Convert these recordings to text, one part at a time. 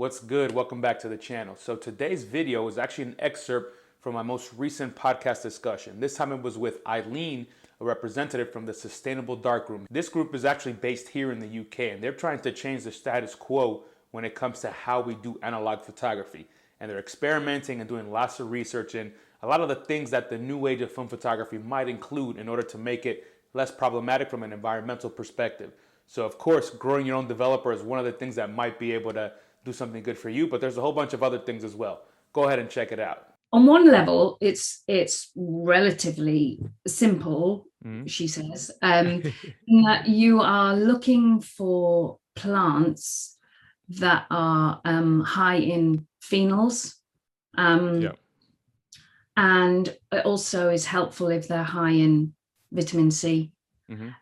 What's good? Welcome back to the channel. So today's video is actually an excerpt from my most recent podcast discussion. This time it was with Eileen, a representative from the Sustainable Darkroom. This group is actually based here in the UK, and they're trying to change the status quo when it comes to how we do analog photography. And they're experimenting and doing lots of research in a lot of the things that the new age of film photography might include in order to make it less problematic from an environmental perspective. So of course, growing your own developer is one of the things that might be able to do something good for you, but there's a whole bunch of other things as well. Go ahead and check it out. On one level, it's relatively simple, she says, in that you are looking for plants that are high in phenols. And it also is helpful if they're high in vitamin C.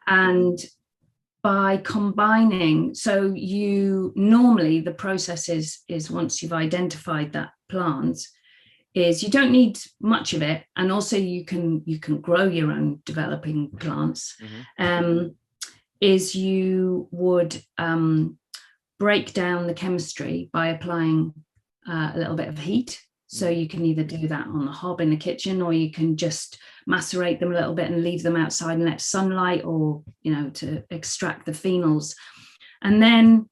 And by combining, so you normally the process is once you've identified that plant, is you don't need much of it, and also you can grow your own developing plants. Is you would break down the chemistry by applying a little bit of heat. So you can either do that on the hob in the kitchen, or you can just macerate them a little bit and leave them outside and let sunlight, or, you know, to extract the phenols. And then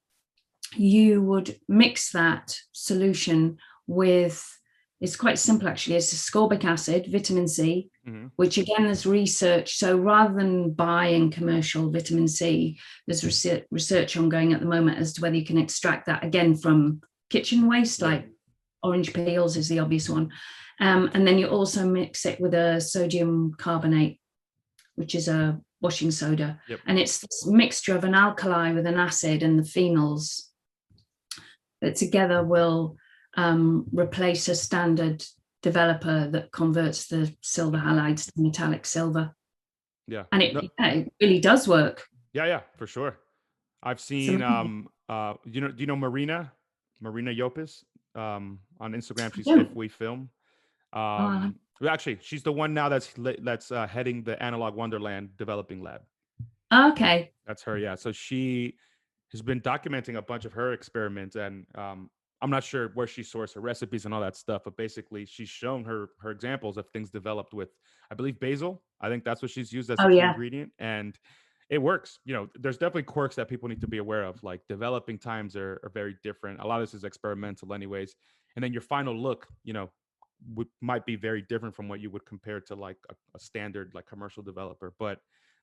you would mix that solution with, it's quite simple actually, it's ascorbic acid, vitamin C, which again is research. So rather than buying commercial vitamin C, there's research ongoing at the moment as to whether you can extract that again from kitchen waste, like orange peels is the obvious one. And then you also mix it with a sodium carbonate, which is a washing soda. And it's this mixture of an alkali with an acid and the phenols that together will replace a standard developer that converts the silver halides to metallic silver. And it really does work. Yeah, for sure. I've seen, do you know Marina Yopis? On Instagram, she's If We Film. Actually, she's the one now that's heading the Analog Wonderland Developing Lab. Okay. That's her, yeah. So she has been documenting a bunch of her experiments, and I'm not sure where she sourced her recipes and all that stuff, but basically she's shown her examples of things developed with, I believe, basil. I think that's what she's used as a key ingredient, and it works. You know, there's definitely quirks that people need to be aware of. Like developing times are very different. A lot of this is experimental anyways. And then your final look, you know, might be very different from what you would compare to like a standard like commercial developer. But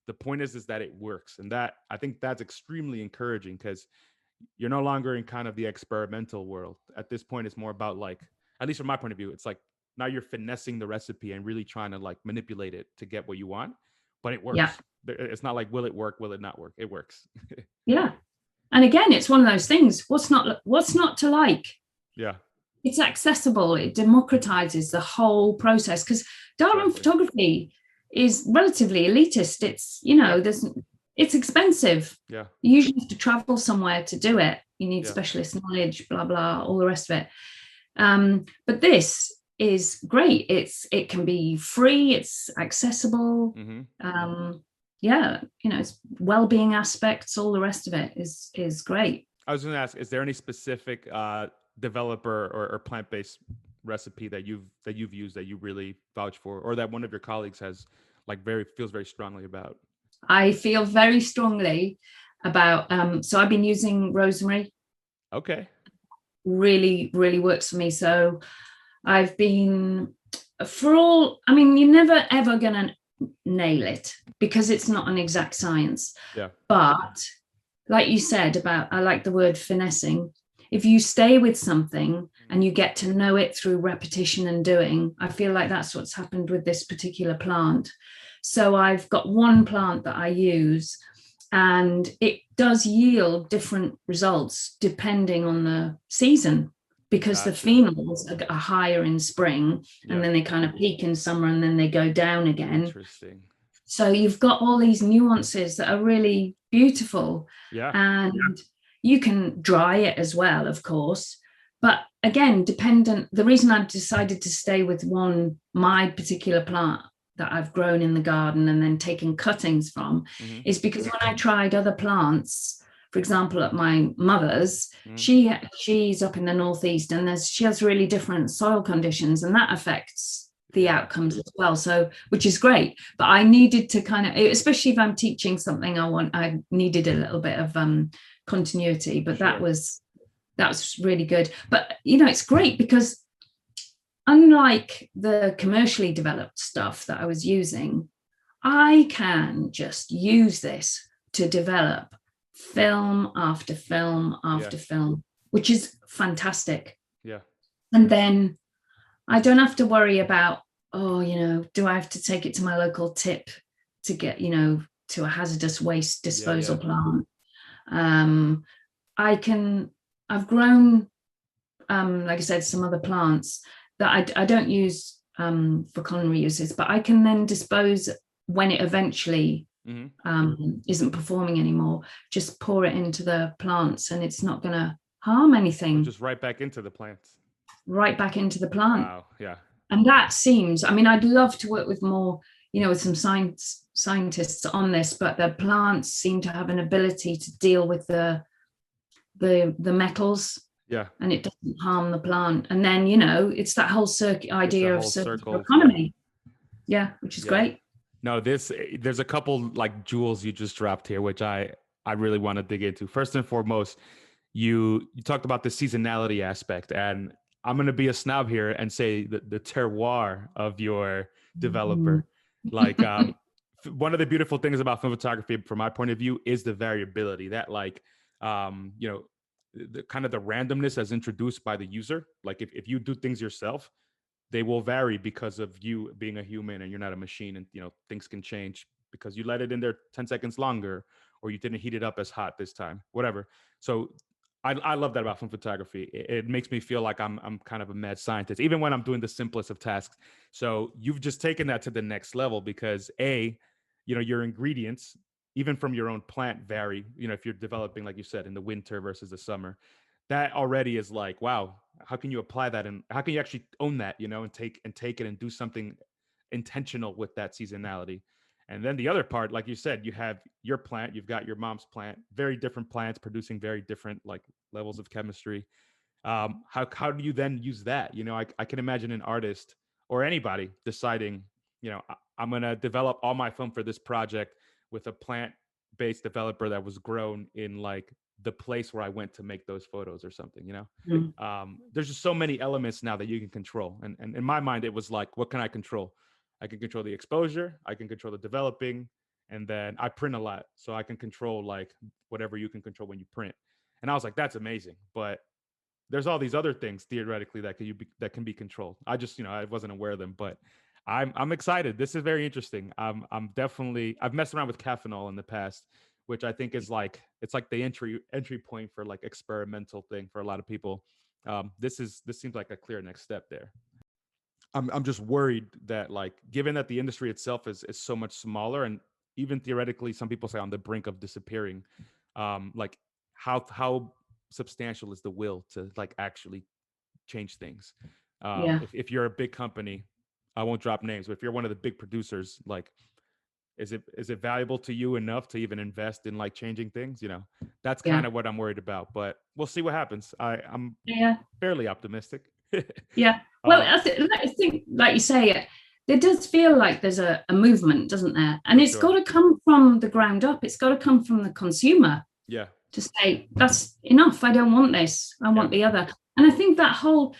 the point is that it works. And that, I think that's extremely encouraging, because you're no longer in kind of the experimental world. At this point, it's more about, like, at least from my point of view, it's like now you're finessing the recipe and really trying to like manipulate it to get what you want, but it works. It's not like, will it work? Will it not work? It works. And again, it's one of those things. What's not to like? It's accessible. It democratizes the whole process, because darkroom photography is relatively elitist. It's, you know, it's expensive. You usually have to travel somewhere to do it. You need specialist knowledge, blah blah, all the rest of it. But this is great. It can be free. It's accessible. You know, it's well-being aspects, all the rest of it is great. I was going to ask, is there any specific developer or plant-based recipe that you've used that you really vouch for, or that one of your colleagues has feels very strongly about? I feel very strongly about, so I've been using Rosemary. Okay. Really, really works for me. So I've been, you're never ever going to nail it, because it's not an exact science. But like you said about, I like the word finessing. If you stay with something and you get to know it through repetition and doing, I feel like that's what's happened with this particular plant. So I've got one plant that I use, and it does yield different results depending on the season, because the phenols are higher in spring, and then they kind of peak in summer, and then they go down again. Interesting. So you've got all these nuances that are really beautiful. And you can dry it as well, of course. But again, the reason I've decided to stay with my particular plant that I've grown in the garden and then taken cuttings from is because when I tried other plants for example, at my mother's, she's up in the northeast, and she has really different soil conditions, and that affects the outcomes as well. So, which is great. But I needed to kind of, especially if I'm teaching something, I needed a little bit of continuity. But that was really good. But it's great because unlike the commercially developed stuff that I was using, I can just use this to develop film after film after film, which is fantastic. Yeah. And then I don't have to worry about, do I have to take it to my local tip to get, to a hazardous waste disposal plant? I've grown, like I said, some other plants that I don't use for culinary uses, but I can then dispose when it eventually isn't performing anymore. Just pour it into the plants, and it's not going to harm anything. Just right back into the plants. Right back into the plant. Wow. Yeah. And that seems, I'd love to work with more, with some scientists on this, but the plants seem to have an ability to deal with the metals. Yeah. And it doesn't harm the plant. And then, it's that whole idea of circular economy. Yeah, which is great. No, there's a couple like jewels you just dropped here, which I really want to dig into. First and foremost, you talked about the seasonality aspect, and I'm going to be a snob here and say that the terroir of your developer, like one of the beautiful things about film photography, from my point of view, is the variability that the kind of the randomness as introduced by the user. Like if you do things yourself, they will vary because of you being a human and you're not a machine, and things can change because you let it in there 10 seconds longer, or you didn't heat it up as hot this time, whatever. So I love that about film photography. It makes me feel like I'm kind of a mad scientist, even when I'm doing the simplest of tasks. So you've just taken that to the next level because your ingredients, even from your own plant, vary. If you're developing, like you said, in the winter versus the summer, that already is like, wow, how can you apply that, and how can you actually own that, and take it and do something intentional with that seasonality. And then the other part, like you said, you have your plant, you've got your mom's plant, very different plants producing very different like levels of chemistry. How do you then use that? I can imagine an artist or anybody deciding, I'm going to develop all my film for this project with a plant-based developer that was grown in like the place where I went to make those photos or something, There's just so many elements now that you can control. And in my mind, it was like, what can I control? I can control the exposure, I can control the developing, and then I print a lot. So I can control like whatever you can control when you print. And I was like, that's amazing. But there's all these other things theoretically that can be controlled. I just, I wasn't aware of them, but I'm excited. This is very interesting. I've messed around with caffeinol in the past, which I think is like, it's like the entry point for like experimental thing for a lot of people. This seems like a clear next step there. I'm just worried that like, given that the industry itself is so much smaller, and even theoretically, some people say on the brink of disappearing, like how substantial is the will to like actually change things? If you're a big company, I won't drop names, but if you're one of the big producers, like, is it valuable to you enough to even invest in like changing things? That's kind of what I'm worried about, but we'll see what happens. I'm fairly optimistic. Yeah. Well, I think, like you say, there does feel like there's a movement, doesn't there? And it's got to come from the ground up. It's got to come from the consumer. Yeah. To say, that's enough. I don't want this. I want the other. And I think that whole,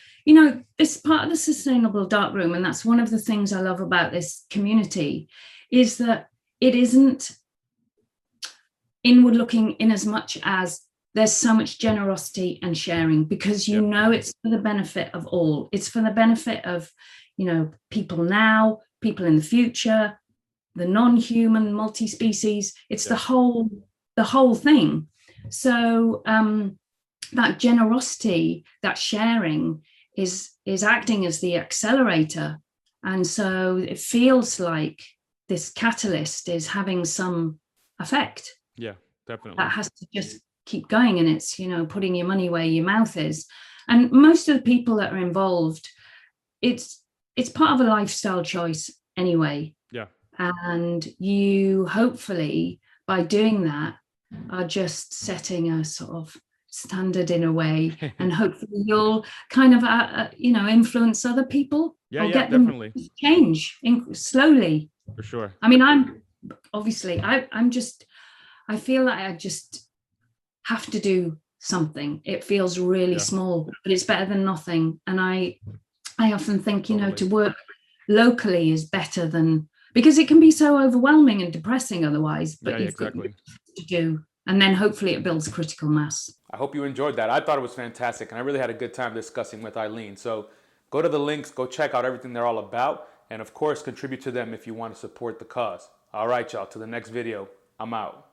this part of the Sustainable Darkroom, and that's one of the things I love about this community, is that it isn't inward looking in as much as there's so much generosity and sharing, because it's for the benefit of all. It's for the benefit of, people now, people in the future, the non-human, multi-species. It's the whole thing. So that generosity, that sharing is acting as the accelerator. And so it feels like this catalyst is having some effect. Yeah, definitely. That has to just keep going, and it's putting your money where your mouth is. And most of the people that are involved, it's part of a lifestyle choice anyway. Yeah. And you hopefully, by doing that, are just setting a sort of standard in a way, and hopefully you'll kind of influence other people, Yeah, or yeah, get them definitely. to change slowly. For sure. I mean, I feel like I just have to do something. It feels really small, but it's better than nothing. And I often think, to work locally is better than, because it can be so overwhelming and depressing otherwise, but you've got to do, and then hopefully it builds critical mass. I hope you enjoyed that. I thought it was fantastic, and I really had a good time discussing with Eileen. So go to the links, go check out everything they're all about, and of course, contribute to them if you want to support the cause. All right, y'all, to the next video. I'm out.